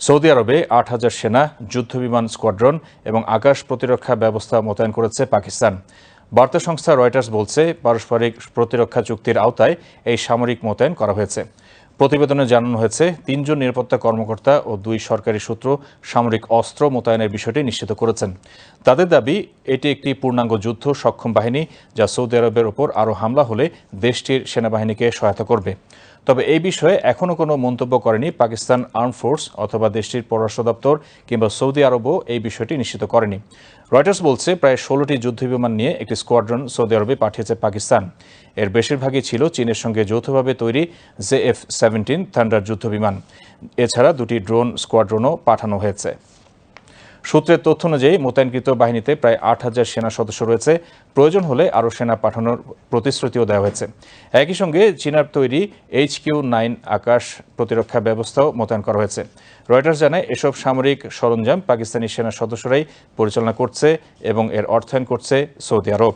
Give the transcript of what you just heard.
Saudi আরবে ৮,০০০ সেনা, যুদ্ধবিমান স্কোয়াড্রন এবং আকাশ প্রতিরক্ষা ব্যবস্থা মোতায়েন করেছে পাকিস্তান। বার্তা সংস্থা রয়টার্স বলছে, পারস্পরিক প্রতিরক্ষা চুক্তির আওতায় এই সামরিক মোতায়েন করা হয়েছে। প্রতিবেদনে জানানো হয়েছে, ৩ জন নিরাপত্তা কর্মকর্তা ও ২ সরকারি সূত্র সামরিক অস্ত্র মোতায়েনের বিষয়টি নিশ্চিত করেছেন। তাদের দাবি, এটি একটি পূর্ণাঙ্গ যুদ্ধ সক্ষম বাহিনী, যা সৌদি আরবের ওপর আরও হামলা হলে দেশটির সেনাবাহিনীকে সহায়তা করবে। তবে এই বিষয়ে এখনও কোনো মন্তব্য করেনি পাকিস্তান আর্ম ফোর্স অথবা দেশটির পররাষ্ট্র দপ্তর কিংবা সৌদি আরবও এই বিষয়টি নিশ্চিত করেনি। রয়টার্স বলছে, প্রায় ১৬টি যুদ্ধবিমান নিয়ে একটি স্কোয়াড্রন সৌদি আরবে পাঠিয়েছে পাকিস্তান। এর বেশিরভাগই ছিল চীনের সঙ্গে যৌথভাবে তৈরি JF-17 থান্ডার যুদ্ধবিমান। এছাড়া 2টি ড্রোন স্কোয়াড্রনও পাঠানো হয়েছে। সূত্রের তথ্য অনুযায়ী মোতায়েনকৃত বাহিনীতে প্রায় ৮,০০০ সেনা সদস্য রয়েছে। প্রয়োজন হলে আরও সেনা পাঠানোর প্রতিশ্রুতিও দেওয়া হয়েছে। একই সঙ্গে চীনার তৈরি HQ-9 আকাশ প্রতিরক্ষা ব্যবস্থাও মোতায়েন করা হয়েছে। রয়টার্স জানায়, এসব সামরিক সরঞ্জাম পাকিস্তানি সেনা সদস্যরাই পরিচালনা করছে এবং এর অর্থায়ন করছে সৌদি আরব।